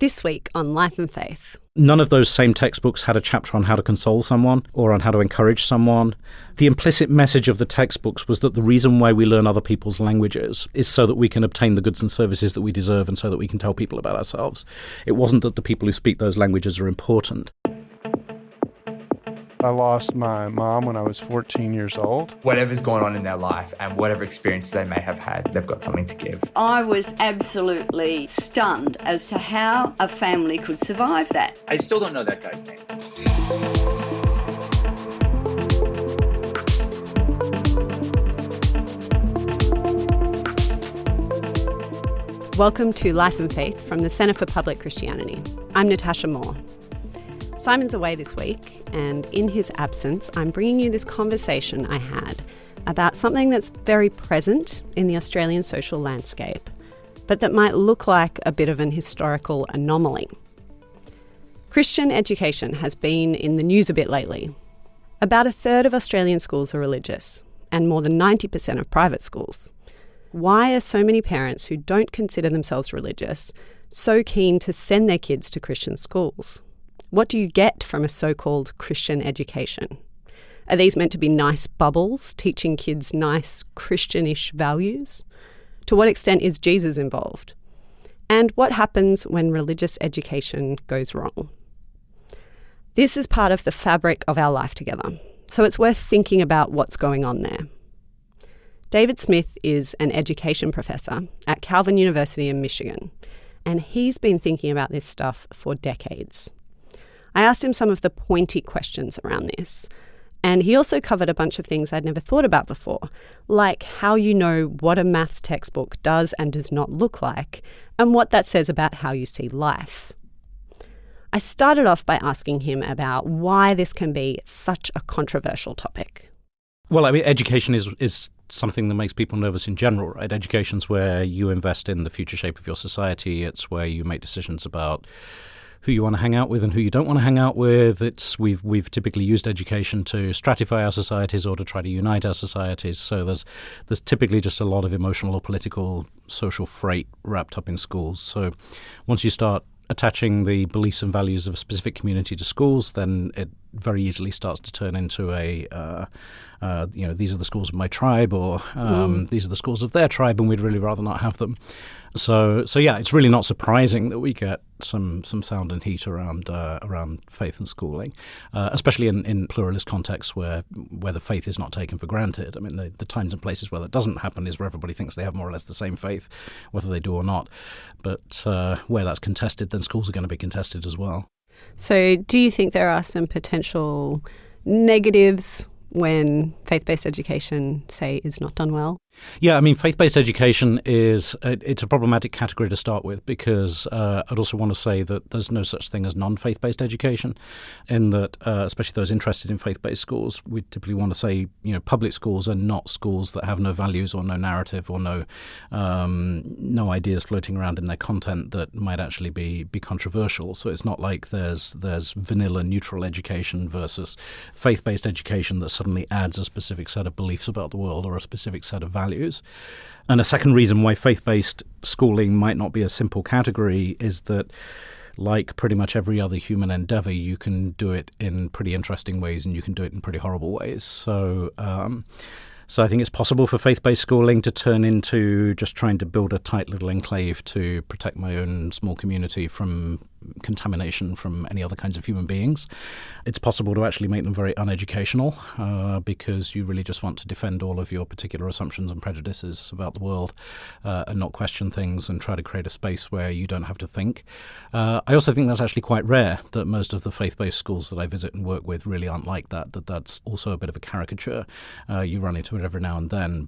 This week on Life and Faith. None of those same textbooks had a chapter on how to console someone or on how to encourage someone. The implicit message of the textbooks was that the reason why we learn other people's languages is so that we can obtain the goods and services that we deserve and so that we can tell people about ourselves. It wasn't that the people who speak those languages are important. I lost my mom when I was 14 years old. Whatever's going on in their life and whatever experiences they may have had, they've got something to give. I was absolutely stunned as to how a family could survive that. I still don't know that guy's name. Welcome to Life and Faith from the Centre for Public Christianity. I'm Natasha Moore. Simon's away this week, and in his absence, I'm bringing you this conversation I had about something that's very present in the Australian social landscape, but that might look like a bit of an historical anomaly. Christian education has been in the news a bit lately. About a third of Australian schools are religious, and more than 90% of private schools. Why are so many parents who don't consider themselves religious so keen to send their kids to Christian schools? What do you get from a so-called Christian education? Are these meant to be nice bubbles, teaching kids nice Christianish values? To what extent is Jesus involved? And what happens when religious education goes wrong? This is part of the fabric of our life together, so it's worth thinking about what's going on there. David Smith is an education professor at Calvin University in Michigan, and he's been thinking about this stuff for decades. I asked him some of the pointy questions around this, and he also covered a bunch of things I'd never thought about before, like how you know what a maths textbook does and does not look like, and what that says about how you see life. I started off by asking him about why this can be such a controversial topic. Well, I mean, education is something that makes people nervous in general, right? Education's where you invest in the future shape of your society. It's where you make decisions about who you want to hang out with and who you don't want to hang out with. We've typically used education to stratify our societies or to try to unite our societies. So there's typically just a lot of emotional or political social freight wrapped up in schools. So once you start attaching the beliefs and values of a specific community to schools, then it very easily starts to turn into these are the schools of my tribe, or these are the schools of their tribe, and we'd really rather not have them. So yeah, it's really not surprising that we get some sound and heat around faith and schooling, especially in pluralist contexts where the faith is not taken for granted. I mean, the times and places where that doesn't happen is where everybody thinks they have more or less the same faith, whether they do or not. But where that's contested, then schools are going to be contested as well. So do you think there are some potential negatives when faith-based education, say, is not done well? Yeah, I mean, faith-based education it's a problematic category to start with, because I'd also want to say that there's no such thing as non-faith-based education, in that, especially those interested in faith-based schools, we typically want to say, public schools are not schools that have no values or no narrative or no ideas floating around in their content that might actually be controversial. So it's not like there's vanilla neutral education versus faith-based education that suddenly adds a specific set of beliefs about the world or a specific set of values. And a second reason why faith-based schooling might not be a simple category is that, like pretty much every other human endeavor, you can do it in pretty interesting ways and you can do it in pretty horrible ways. So I think it's possible for faith-based schooling to turn into just trying to build a tight little enclave to protect my own small community from contamination from any other kinds of human beings. It's possible to actually make them very uneducational because you really just want to defend all of your particular assumptions and prejudices about the world and not question things and try to create a space where you don't have to think. I also think that's actually quite rare, that most of the faith-based schools that I visit and work with really aren't like that that's also a bit of a caricature. You run into it every now and then,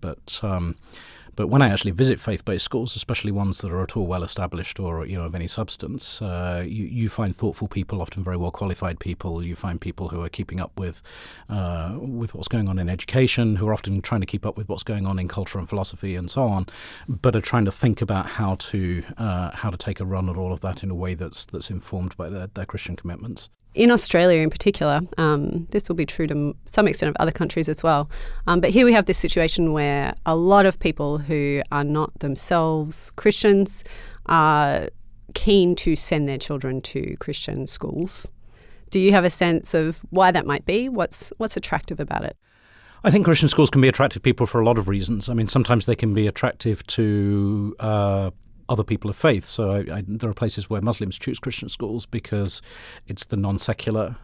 but when I actually visit faith-based schools, especially ones that are at all well-established or of any substance, you find thoughtful people, often very well-qualified people. You find people who are keeping up with what's going on in education, who are often trying to keep up with what's going on in culture and philosophy and so on, but are trying to think about how to take a run at all of that in a way that's informed by their Christian commitments. In Australia in particular, this will be true to some extent of other countries as well, but here we have this situation where a lot of people who are not themselves Christians are keen to send their children to Christian schools. Do you have a sense of why that might be? What's attractive about it? I think Christian schools can be attractive to people for a lot of reasons. I mean, sometimes they can be attractive to other people of faith. So there are places where Muslims choose Christian schools because it's the non-secular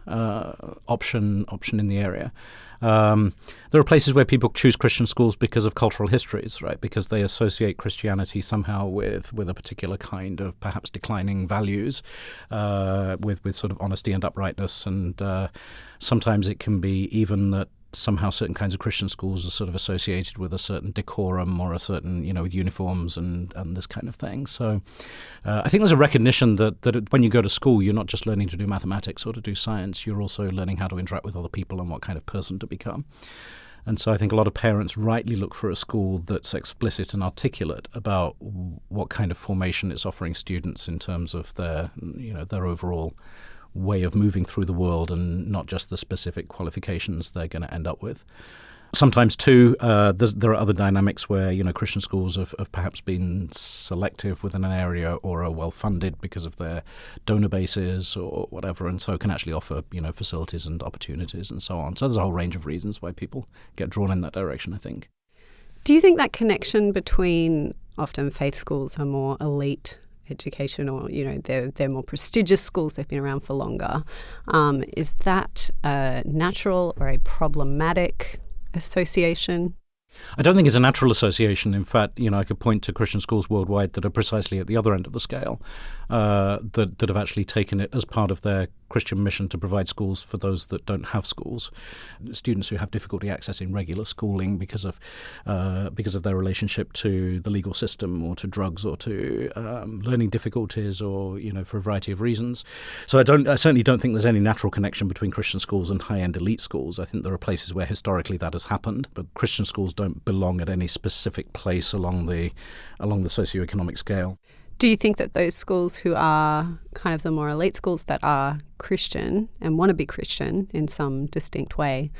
option in the area. There are places where people choose Christian schools because of cultural histories, right? Because they associate Christianity somehow with a particular kind of perhaps declining values, with sort of honesty and uprightness. And sometimes it can be even that somehow certain kinds of Christian schools are sort of associated with a certain decorum or a certain, with uniforms and this kind of thing. So I think there's a recognition that when you go to school, you're not just learning to do mathematics or to do science, you're also learning how to interact with other people and what kind of person to become. And so I think a lot of parents rightly look for a school that's explicit and articulate about what kind of formation it's offering students in terms of their overall way of moving through the world and not just the specific qualifications they're going to end up with. Sometimes, too, there are other dynamics where, Christian schools have perhaps been selective within an area or are well-funded because of their donor bases or whatever, and so can actually offer, facilities and opportunities and so on. So there's a whole range of reasons why people get drawn in that direction, I think. Do you think that connection between often faith schools are more elite education or, they're more prestigious schools, they've been around for longer, is that a natural or a problematic association? I don't think it's a natural association. In fact, I could point to Christian schools worldwide that are precisely at the other end of the scale, that have actually taken it as part of their Christian mission to provide schools for those that don't have schools, students who have difficulty accessing regular schooling because of their relationship to the legal system or to drugs or to learning difficulties or for a variety of reasons. So I certainly don't think there's any natural connection between Christian schools and high-end elite schools. I think there are places where historically that has happened, but Christian schools don't belong at any specific place along the socioeconomic scale. Do you think that those schools who are kind of the more elite schools that are Christian and want to be Christian in some distinct way,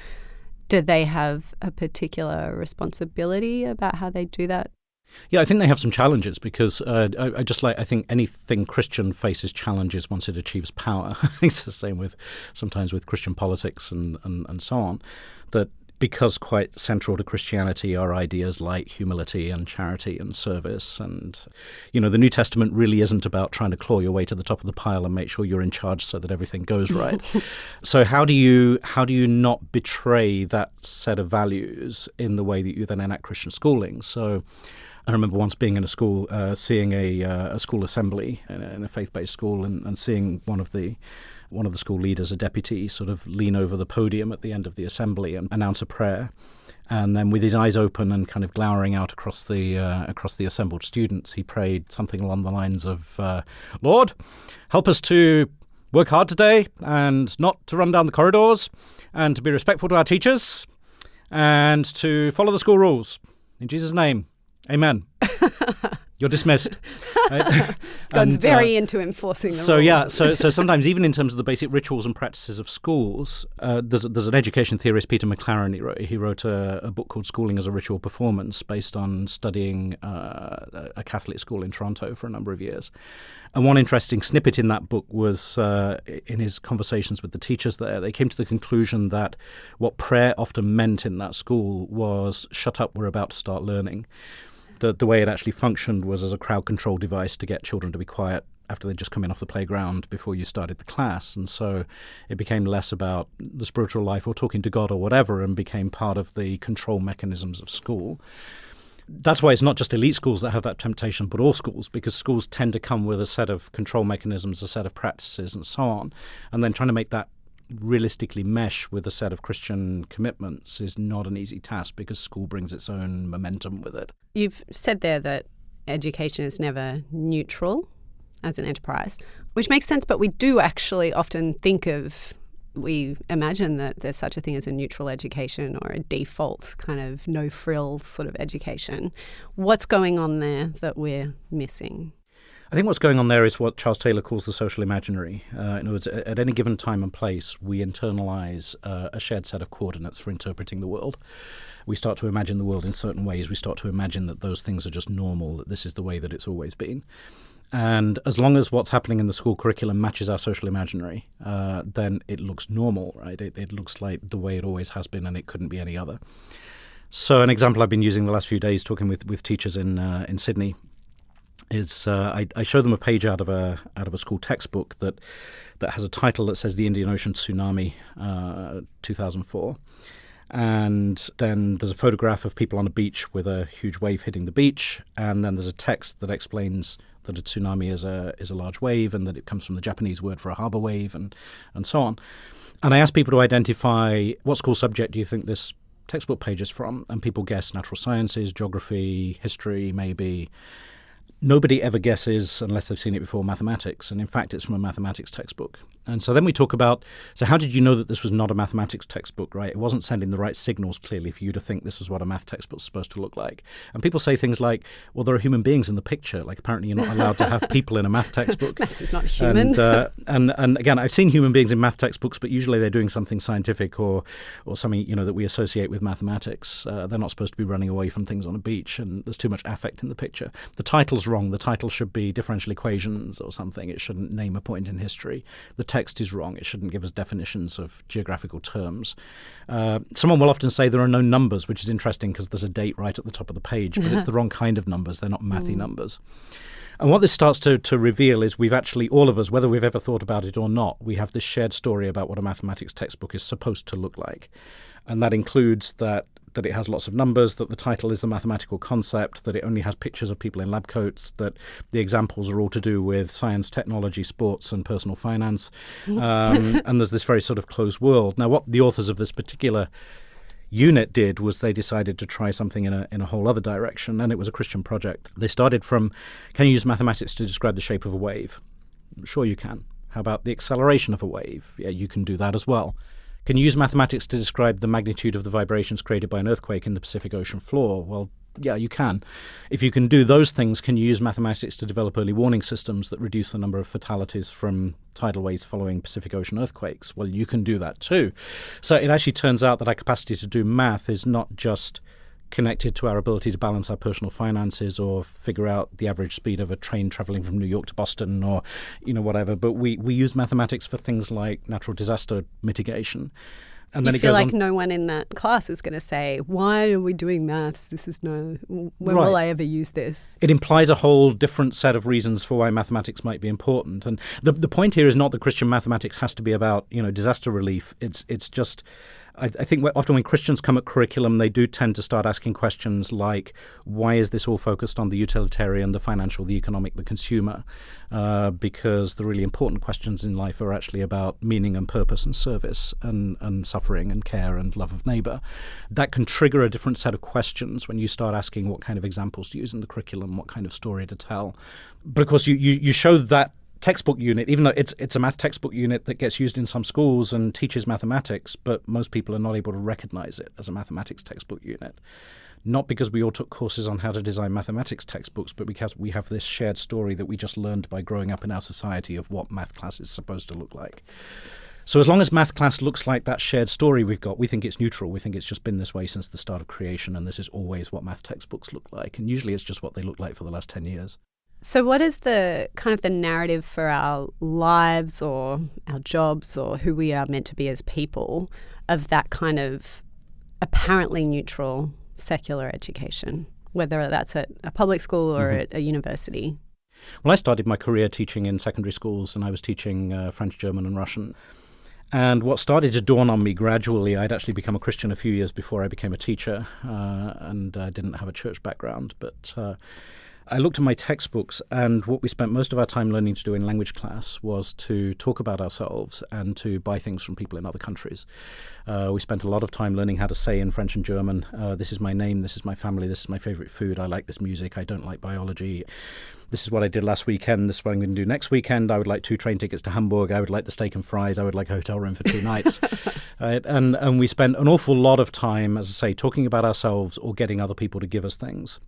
do they have a particular responsibility about how they do that? Yeah, I think they have some challenges because I think anything Christian faces challenges once it achieves power. I think it's the same sometimes with Christian politics and so on, that because quite central to Christianity are ideas like humility and charity and service. And, the New Testament really isn't about trying to claw your way to the top of the pile and make sure you're in charge so that everything goes right. So how do you not betray that set of values in the way that you then enact Christian schooling? So I remember once being in a school, seeing a school assembly in a faith-based school and seeing one of the school leaders, a deputy, sort of lean over the podium at the end of the assembly and announce a prayer. And then with his eyes open and kind of glowering out across the assembled students, he prayed something along the lines of, Lord, help us to work hard today and not to run down the corridors and to be respectful to our teachers and to follow the school rules. In Jesus' name, amen. You're dismissed. God's very into enforcing the rules. Yeah, so sometimes even in terms of the basic rituals and practices of schools, there's an education theorist, Peter McLaren, he wrote a book called Schooling as a Ritual Performance based on studying a Catholic school in Toronto for a number of years. And one interesting snippet in that book was in his conversations with the teachers there, they came to the conclusion that what prayer often meant in that school was, shut up, we're about to start learning. The way it actually functioned was as a crowd control device to get children to be quiet after they'd just come in off the playground before you started the class. And so it became less about the spiritual life or talking to God or whatever and became part of the control mechanisms of school. That's why it's not just elite schools that have that temptation, but all schools, because schools tend to come with a set of control mechanisms, a set of practices and so on. And then trying to make that realistically mesh with a set of Christian commitments is not an easy task because school brings its own momentum with it. You've said there that education is never neutral as an enterprise, which makes sense, but we do actually often we imagine that there's such a thing as a neutral education or a default kind of no frills sort of education. What's going on there that we're missing? I think what's going on there is what Charles Taylor calls the social imaginary. In other words, at any given time and place, we internalize a shared set of coordinates for interpreting the world. We start to imagine the world in certain ways. We start to imagine that those things are just normal, that this is the way that it's always been. And as long as what's happening in the school curriculum matches our social imaginary, then it looks normal, right? It looks like the way it always has been, and it couldn't be any other. So an example I've been using the last few days talking with teachers in Sydney is I show them a page out of a school textbook that has a title that says The Indian Ocean Tsunami 2004. And then there's a photograph of people on a beach with a huge wave hitting the beach, and then there's a text that explains that a tsunami is a large wave and that it comes from the Japanese word for a harbor wave and so on. And I ask people to identify what school subject do you think this textbook page is from, and people guess natural sciences, geography, history, maybe. Nobody ever guesses, unless they've seen it before, mathematics. And in fact, it's from a mathematics textbook. And so then we talk about, so how did you know that this was not a mathematics textbook, right? It wasn't sending the right signals clearly for you to think this was what a math textbook is supposed to look like. And people say things like, well, there are human beings in the picture. Like, apparently you're not allowed to have people in a math textbook. Maths is not human. And again, I've seen human beings in math textbooks, but usually they're doing something scientific or something, that we associate with mathematics. They're not supposed to be running away from things on a beach, and there's too much affect in the picture. The title's wrong. The title should be differential equations or something. It shouldn't name a point in history. The text is wrong. It shouldn't give us definitions of geographical terms. Someone will often say there are no numbers, which is interesting because there's a date right at the top of the page, but it's the wrong kind of numbers. They're not mathy numbers. And what this starts to reveal is we've actually, all of us, whether we've ever thought about it or not, we have this shared story about what a mathematics textbook is supposed to look like. And that includes that it has lots of numbers, that the title is the mathematical concept, that it only has pictures of people in lab coats, that the examples are all to do with science, technology, sports, and personal finance. And there's this very sort of closed world. Now, what the authors of this particular unit did was they decided to try something in a whole other direction, and it was a Christian project. They started from, can you use mathematics to describe the shape of a wave? Sure you can. How about the acceleration of a wave? Yeah, you can do that as well. Can you use mathematics to describe the magnitude of the vibrations created by an earthquake in the Pacific Ocean floor? Well, yeah, you can. If you can do those things, can you use mathematics to develop early warning systems that reduce the number of fatalities from tidal waves following Pacific Ocean earthquakes? Well, you can do that too. So it actually turns out that our capacity to do math is not just connected to our ability to balance our personal finances or figure out the average speed of a train traveling from New York to Boston or, whatever. But we use mathematics for things like natural disaster mitigation. And then you feel like no one in that class is going to say, why are we doing maths? When will I ever use this? It implies a whole different set of reasons for why mathematics might be important. And the point here is not that Christian mathematics has to be about, disaster relief. It's just, I think often when Christians come at curriculum, they do tend to start asking questions like, why is this all focused on the utilitarian, the financial, the economic, the consumer? Because the really important questions in life are actually about meaning and purpose and service and suffering and care and love of neighbor. That can trigger a different set of questions when you start asking what kind of examples to use in the curriculum, what kind of story to tell. But of course, you show that textbook unit, even though it's a math textbook unit that gets used in some schools and teaches mathematics, but most people are not able to recognize it as a mathematics textbook unit. Not because we all took courses on how to design mathematics textbooks, but because we have this shared story that we just learned by growing up in our society of what math class is supposed to look like. So as long as math class looks like that shared story we've got, we think it's neutral. We think it's just been this way since the start of creation, and this is always what math textbooks look like. And usually it's just what they look like for the last 10 years. So what is the kind of the narrative for our lives or our jobs or who we are meant to be as people of that kind of apparently neutral secular education, whether that's at a public school or at a university? Well, I started my career teaching in secondary schools, and I was teaching French, German and Russian. And what started to dawn on me gradually, I'd actually become a Christian a few years before I became a teacher, and I didn't have a church background, but I looked at my textbooks, and what we spent most of our time learning to do in language class was to talk about ourselves and to buy things from people in other countries. We spent a lot of time learning how to say in French and German, this is my name, this is my family, this is my favorite food, I like this music, I don't like biology. This is what I did last weekend, this is what I'm going to do next weekend. I would like 2 train tickets to Hamburg. I would like the steak and fries. I would like a hotel room for 2 nights. Right? And we spent an awful lot of time, as I say, talking about ourselves or getting other people to give us things.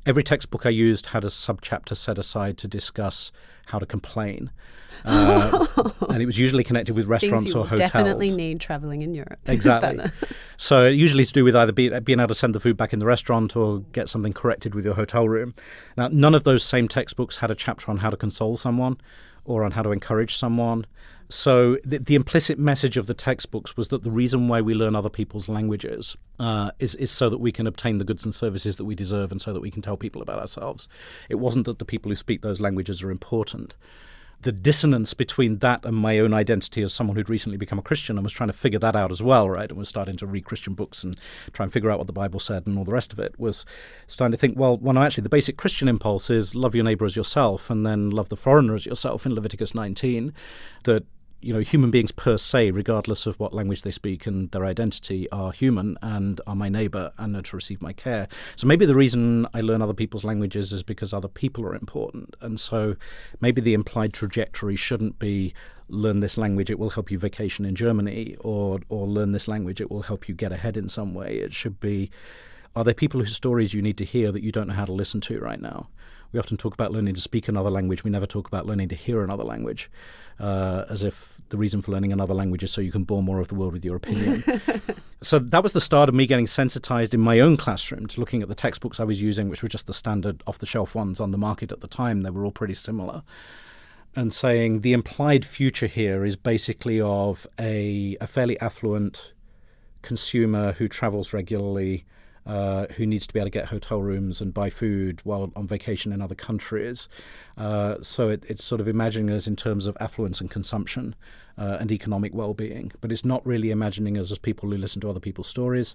Every textbook I used had a subchapter set aside to discuss how to complain. And it was usually connected with restaurants or hotels. Definitely need traveling in Europe. Exactly. So usually to do with either being able to send the food back in the restaurant or get something corrected with your hotel room. Now, none of those same textbooks had a chapter on how to console someone or on how to encourage someone. So the implicit message of the textbooks was that the reason why we learn other people's languages is so that we can obtain the goods and services that we deserve and so that we can tell people about ourselves. It wasn't that the people who speak those languages are important. The dissonance between that and my own identity as someone who'd recently become a Christian and was trying to figure that out as well, right, and was starting to read Christian books and try and figure out what the Bible said and all the rest of it, was starting to think, well, no, actually the basic Christian impulse is love your neighbor as yourself and then love the foreigner as yourself in Leviticus 19, that human beings per se, regardless of what language they speak and their identity, are human and are my neighbor and are to receive my care. So maybe the reason I learn other people's languages is because other people are important. And so maybe the implied trajectory shouldn't be learn this language, it will help you vacation in Germany, or learn this language, it will help you get ahead in some way. It should be, are there people whose stories you need to hear that you don't know how to listen to right now? We often talk about learning to speak another language. We never talk about learning to hear another language, as if the reason for learning another language is so you can bore more of the world with your opinion. So that was the start of me getting sensitized in my own classroom to looking at the textbooks I was using, which were just the standard off-the-shelf ones on the market at the time. They were all pretty similar. And saying the implied future here is basically of a fairly affluent consumer who travels regularly, who needs to be able to get hotel rooms and buy food while on vacation in other countries. So it's sort of imagining us in terms of affluence and consumption and economic well-being. But it's not really imagining us as people who listen to other people's stories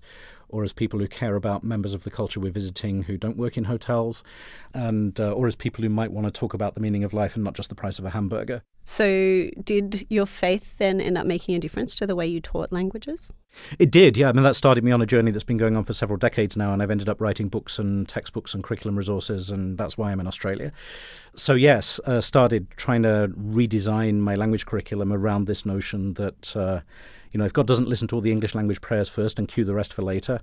or as people who care about members of the culture we're visiting who don't work in hotels, and or as people who might want to talk about the meaning of life and not just the price of a hamburger. So did your faith then end up making a difference to the way you taught languages? It did, yeah. I mean, that started me on a journey that's been going on for several decades now, and I've ended up writing books and textbooks and curriculum resources, and that's why I'm in Australia. So yes, started trying to redesign my language curriculum around this notion that if God doesn't listen to all the English language prayers first and cue the rest for later,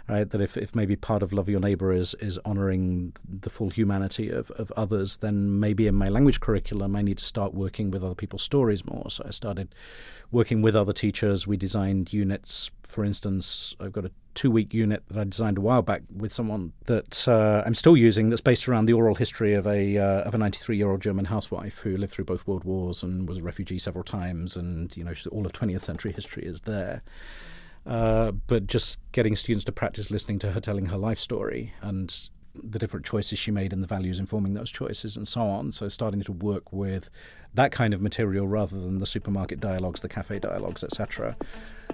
right, that if maybe part of love your neighbor is honouring the full humanity of others, then maybe in my language curriculum I need to start working with other people's stories more. So I started working with other teachers. We designed units. For instance, I've got a 2-week unit that I designed a while back with someone that I'm still using, that's based around the oral history of a 93-year-old German housewife who lived through both world wars and was a refugee several times, and all of 20th century history is there. But just getting students to practice listening to her telling her life story and the different choices she made and the values informing those choices and so on. So starting to work with that kind of material rather than the supermarket dialogues, the cafe dialogues, etc.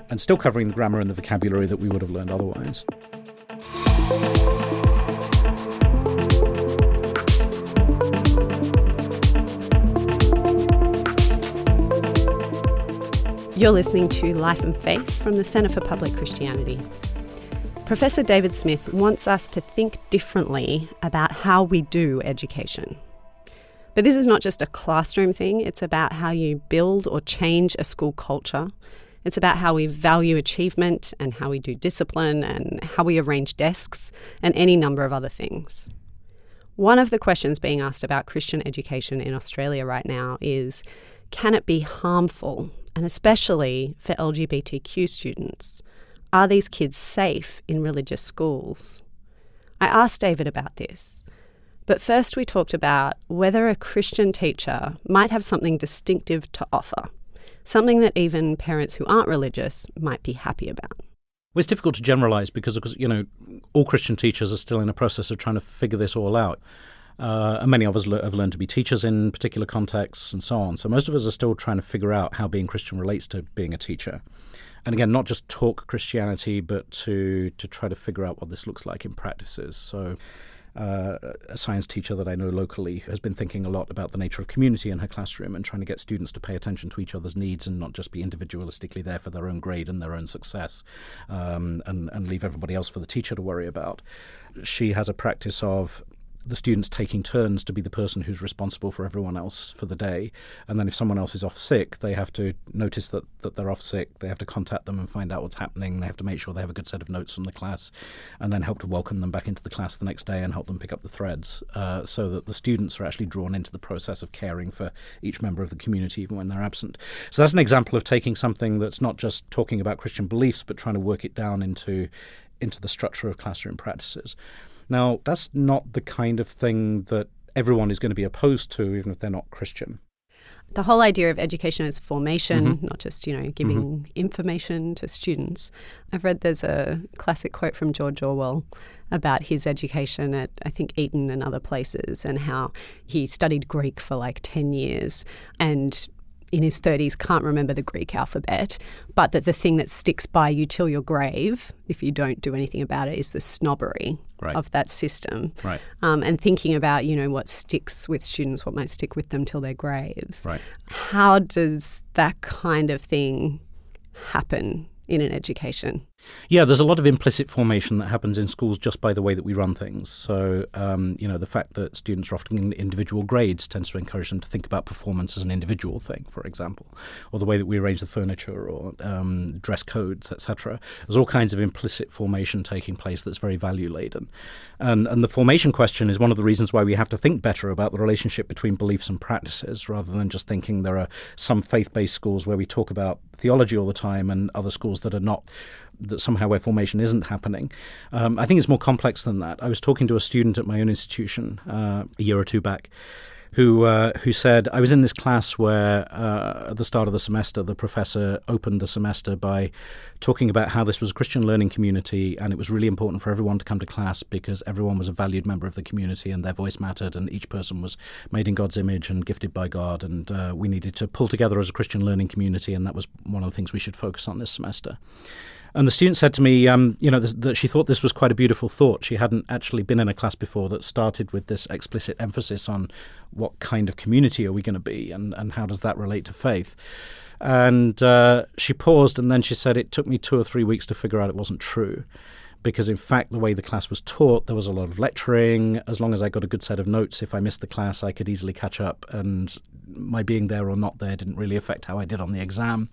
And still covering the grammar and the vocabulary that we would have learned otherwise. You're listening to Life and Faith from the Centre for Public Christianity. Professor David Smith wants us to think differently about how we do education. But this is not just a classroom thing, it's about how you build or change a school culture. It's about how we value achievement and how we do discipline and how we arrange desks and any number of other things. One of the questions being asked about Christian education in Australia right now is, can it be harmful, and especially for LGBTQ students? Are these kids safe in religious schools? I asked David about this. But first we talked about whether a Christian teacher might have something distinctive to offer, something that even parents who aren't religious might be happy about. Well, it's difficult to generalize because all Christian teachers are still in a process of trying to figure this all out. And many of us have learned to be teachers in particular contexts and so on. So most of us are still trying to figure out how being Christian relates to being a teacher. And again, not just talk Christianity, but to try to figure out what this looks like in practices. So a science teacher that I know locally has been thinking a lot about the nature of community in her classroom and trying to get students to pay attention to each other's needs and not just be individualistically there for their own grade and their own success, and leave everybody else for the teacher to worry about. She has a practice of the students taking turns to be the person who's responsible for everyone else for the day. And then if someone else is off sick, they have to notice that they're off sick. They have to contact them and find out what's happening. They have to make sure they have a good set of notes from the class, and then help to welcome them back into the class the next day and help them pick up the threads, so that the students are actually drawn into the process of caring for each member of the community even when they're absent. So that's an example of taking something that's not just talking about Christian beliefs, but trying to work it down into the structure of classroom practices. Now, that's not the kind of thing that everyone is going to be opposed to, even if they're not Christian. The whole idea of education is formation, not just, giving information to students. I've read there's a classic quote from George Orwell about his education at, I think, Eton and other places, and how he studied Greek for like 10 years and in his 30s can't remember the Greek alphabet, but that the thing that sticks by you till your grave, if you don't do anything about it, is the snobbery of that system. Right. And thinking about, what sticks with students, what might stick with them till their graves. Right. How does that kind of thing happen in an education? Yeah, there's a lot of implicit formation that happens in schools just by the way that we run things. So, the fact that students are often in individual grades tends to encourage them to think about performance as an individual thing, for example, or the way that we arrange the furniture or dress codes, etc. There's all kinds of implicit formation taking place that's very value-laden. And the formation question is one of the reasons why we have to think better about the relationship between beliefs and practices, rather than just thinking there are some faith-based schools where we talk about theology all the time and other schools that are not, that somehow where formation isn't happening. I think it's more complex than that. I was talking to a student at my own institution a year or two back who said, I was in this class where at the start of the semester, the professor opened the semester by talking about how this was a Christian learning community and it was really important for everyone to come to class because everyone was a valued member of the community and their voice mattered and each person was made in God's image and gifted by God, and we needed to pull together as a Christian learning community, and that was one of the things we should focus on this semester. And the student said to me, that she thought this was quite a beautiful thought. She hadn't actually been in a class before that started with this explicit emphasis on what kind of community are we going to be and how does that relate to faith. And she paused and then she said, it took me 2 or 3 weeks to figure out it wasn't true. Because, in fact, the way the class was taught, there was a lot of lecturing. As long as I got a good set of notes, if I missed the class, I could easily catch up. And my being there or not there didn't really affect how I did on the exam.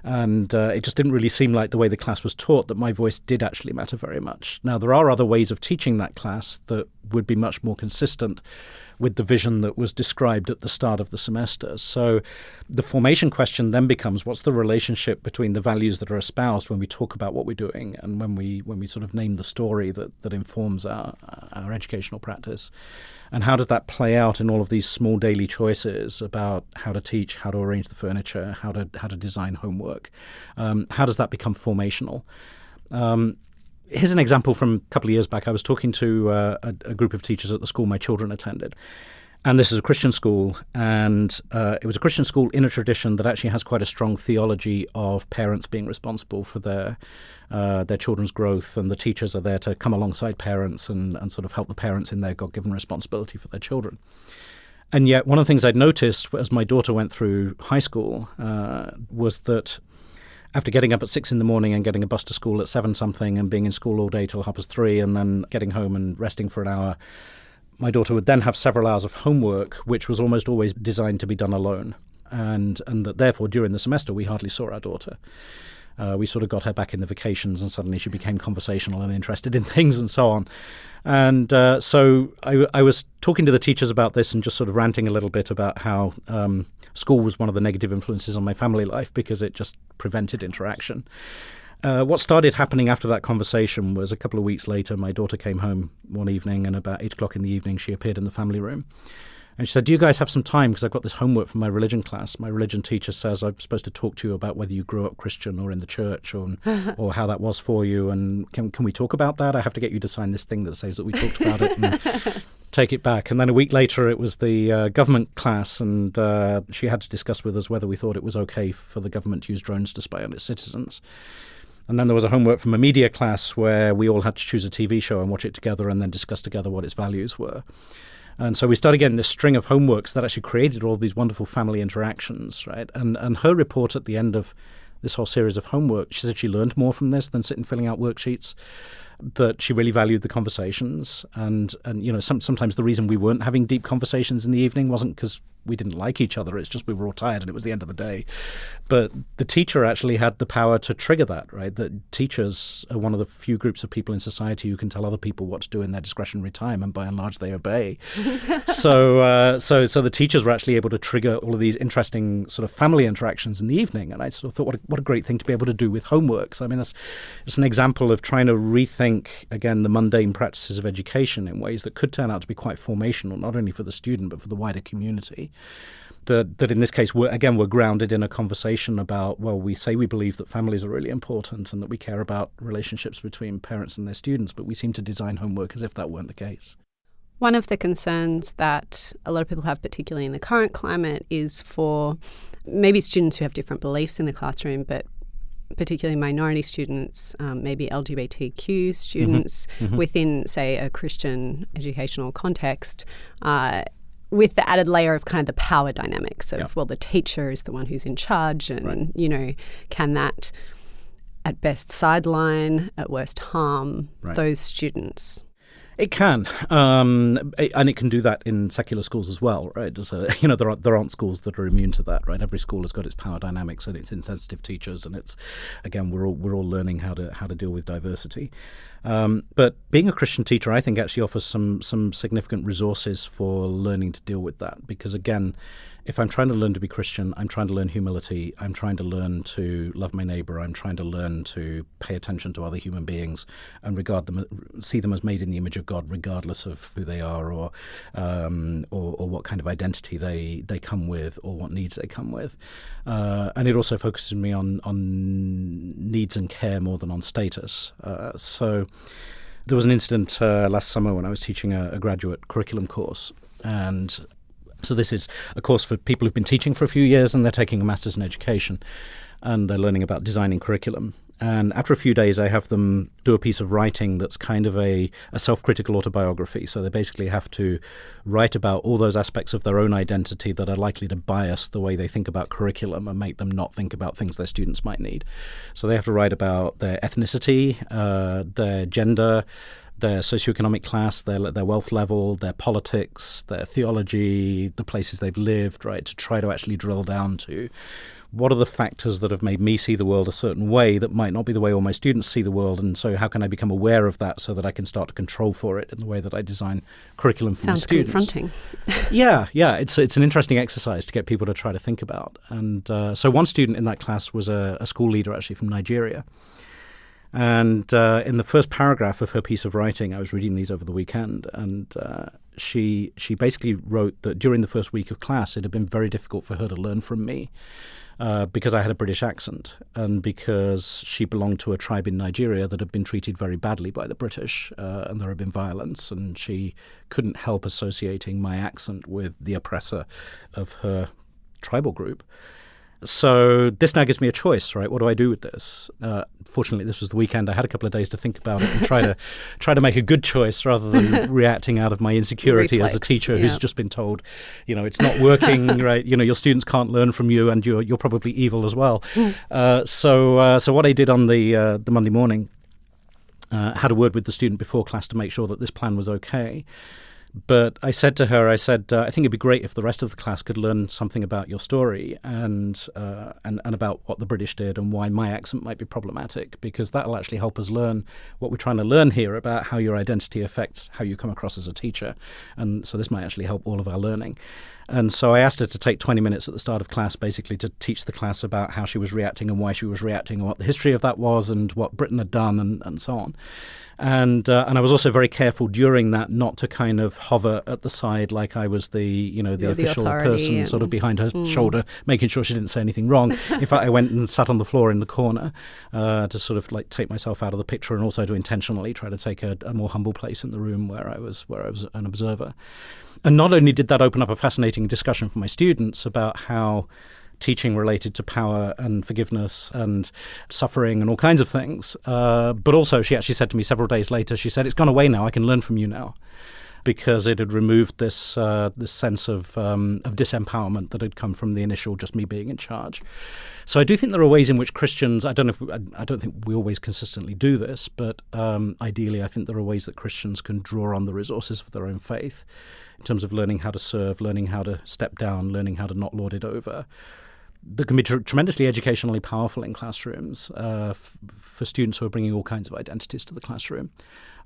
And it just didn't really seem like the way the class was taught that my voice did actually matter very much. Now, there are other ways of teaching that class that would be much more consistent with the vision that was described at the start of the semester. So the formation question then becomes, what's the relationship between the values that are espoused when we talk about what we're doing and when we sort of name the story that informs our educational practice? And how does that play out in all of these small daily choices about how to teach, how to arrange the furniture, how to design homework? How does that become formational? Here's an example from a couple of years back. I was talking to a group of teachers at the school my children attended. And this is a Christian school, and it was a Christian school in a tradition that actually has quite a strong theology of parents being responsible for their children's growth, and the teachers are there to come alongside parents and sort of help the parents in their God-given responsibility for their children. And yet one of the things I'd noticed as my daughter went through high school was that after getting up at 6 a.m. and getting a bus to school at 7-something and being in school all day till 3:30 and then getting home and resting for an hour, my daughter would then have several hours of homework, which was almost always designed to be done alone. And that therefore, during the semester, we hardly saw our daughter. We sort of got her back in the vacations and suddenly she became conversational and interested in things and so on. And so I was talking to the teachers about this and just sort of ranting a little bit about how school was one of the negative influences on my family life because it just prevented interaction. What started happening after that conversation was a couple of weeks later, my daughter came home one evening and about 8 o'clock in the evening, she appeared in the family room. And she said, do you guys have some time? Because I've got this homework from my religion class. My religion teacher says I'm supposed to talk to you about whether you grew up Christian or in the church or how that was for you. And can we talk about that? I have to get you to sign this thing that says that we talked about it and take it back. And then a week later, it was the government class. And she had to discuss with us whether we thought it was okay for the government to use drones to spy on its citizens. And then there was a homework from a media class where we all had to choose a TV show and watch it together and then discuss together what its values were. And so we started getting this string of homeworks that actually created all these wonderful family interactions, right? And her report at the end of this whole series of homework, she said she learned more from this than sitting filling out worksheets. that she really valued the conversations. And sometimes the reason we weren't having deep conversations in the evening wasn't because we didn't like each other. It's just we were all tired and it was the end of the day. But the teacher actually had the power to trigger that, right? That teachers are one of the few groups of people in society who can tell other people what to do in their discretionary time, and by and large they obey. So the teachers were actually able to trigger all of these interesting sort of family interactions in the evening. And I sort of thought, what a great thing to be able to do with homework. So I mean, that's just an example of trying to rethink, again, the mundane practices of education in ways that could turn out to be quite formational, not only for the student but for the wider community. That in this case, we're grounded in a conversation about, well, we say we believe that families are really important and that we care about relationships between parents and their students, but we seem to design homework as if that weren't the case. One of the concerns that a lot of people have, particularly in the current climate, is for maybe students who have different beliefs in the classroom, but particularly minority students, maybe LGBTQ students within, say, a Christian educational context, with the added layer of kind of the power dynamics of, well, the teacher is the one who's in charge and, can that at best sideline, at worst harm those students? It can, and it can do that in secular schools as well, right? There aren't schools that are immune to that, right? Every school has got its power dynamics and its insensitive teachers, and it's, again, we're all learning how to deal with diversity. But being a Christian teacher, I think, actually offers some significant resources for learning to deal with that, because, again, if I'm trying to learn to be Christian, I'm trying to learn humility, I'm trying to learn to love my neighbor, I'm trying to learn to pay attention to other human beings and see them as made in the image of God, regardless of who they are or what kind of identity they come with or what needs they come with. And it also focuses me on needs and care more than on status. So there was an incident last summer when I was teaching a graduate curriculum course, and so this is a course for people who've been teaching for a few years and they're taking a master's in education and they're learning about designing curriculum. And after a few days, I have them do a piece of writing that's kind of a self-critical autobiography. So they basically have to write about all those aspects of their own identity that are likely to bias the way they think about curriculum and make them not think about things their students might need. So they have to write about their ethnicity, their gender, their socioeconomic class, their wealth level, their politics, their theology, the places they've lived, right, to try to actually drill down to what are the factors that have made me see the world a certain way that might not be the way all my students see the world, and so how can I become aware of that so that I can start to control for it in the way that I design curriculum for my students. Sounds confronting. Yeah, it's an interesting exercise to get people to try to think about. And so one student in that class was a school leader actually from Nigeria. And in the first paragraph of her piece of writing, I was reading these over the weekend, and she basically wrote that during the first week of class, it had been very difficult for her to learn from me because I had a British accent and because she belonged to a tribe in Nigeria that had been treated very badly by the British, and there had been violence, and she couldn't help associating my accent with the oppressor of her tribal group. So this now gives me a choice, right? What do I do with this? Fortunately, this was the weekend. I had a couple of days to think about it and try to make a good choice rather than reacting out of my insecurity as a teacher who's just been told, it's not working, right? Your students can't learn from you, and you're probably evil as well. So what I did on the Monday morning, had a word with the student before class to make sure that this plan was okay. But I said to her, I think it'd be great if the rest of the class could learn something about your story and about what the British did and why my accent might be problematic, because that'll actually help us learn what we're trying to learn here about how your identity affects how you come across as a teacher. And so this might actually help all of our learning. And so I asked her to take 20 minutes at the start of class basically to teach the class about how she was reacting and why she was reacting and what the history of that was and what Britain had done and so on. And I was also very careful during that not to kind of hover at the side like I was the official person sort of behind her shoulder, making sure she didn't say anything wrong. In fact, I went and sat on the floor in the corner to sort of like take myself out of the picture, and also to intentionally try to take a more humble place in the room where I was an observer. And not only did that open up a fascinating discussion for my students about how teaching related to power and forgiveness and suffering and all kinds of things. But also she actually said to me several days later, she said, "It's gone away now. I can learn from you now." because it had removed this sense of disempowerment that had come from the initial just me being in charge. So I do think there are ways in which Christians, I don't think we always consistently do this, but ideally I think there are ways that Christians can draw on the resources of their own faith in terms of learning how to serve, learning how to step down, learning how to not lord it over, that can be tremendously educationally powerful in classrooms for students who are bringing all kinds of identities to the classroom.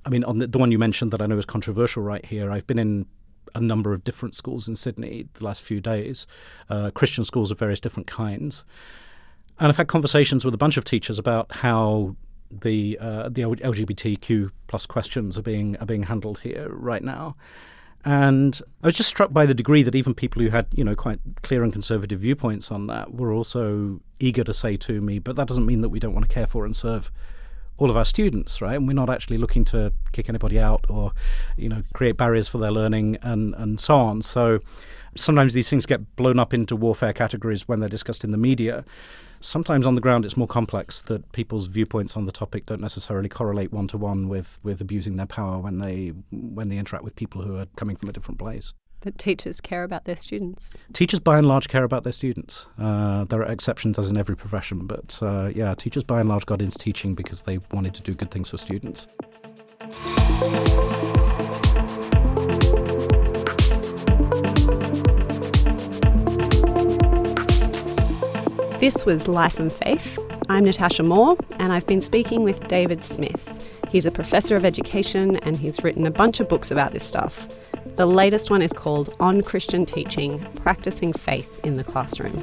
I mean, on the one you mentioned that I know is controversial right here, I've been in a number of different schools in Sydney the last few days, Christian schools of various different kinds. And I've had conversations with a bunch of teachers about how the LGBTQ plus questions are being handled here right now. And I was just struck by the degree that even people who had, quite clear and conservative viewpoints on that were also eager to say to me, but that doesn't mean that we don't want to care for and serve all of our students, right? And we're not actually looking to kick anybody out or, create barriers for their learning and so on. So sometimes these things get blown up into warfare categories when they're discussed in the media. Sometimes on the ground it's more complex, that people's viewpoints on the topic don't necessarily correlate one-to-one with abusing their power when they interact with people who are coming from a different place. But teachers care about their students. Teachers by and large care about their students. There are exceptions, as in every profession, but teachers by and large got into teaching because they wanted to do good things for students. This was Life and Faith. I'm Natasha Moore, and I've been speaking with David Smith. He's a professor of education, and he's written a bunch of books about this stuff. The latest one is called On Christian Teaching, Practicing Faith in the Classroom.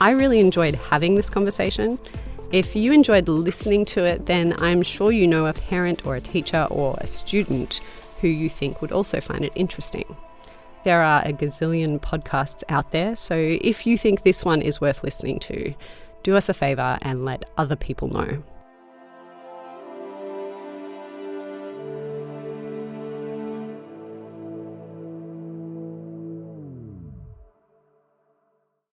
I really enjoyed having this conversation. If you enjoyed listening to it, then I'm sure you know a parent or a teacher or a student who you think would also find it interesting. There are a gazillion podcasts out there, so if you think this one is worth listening to, do us a favour and let other people know.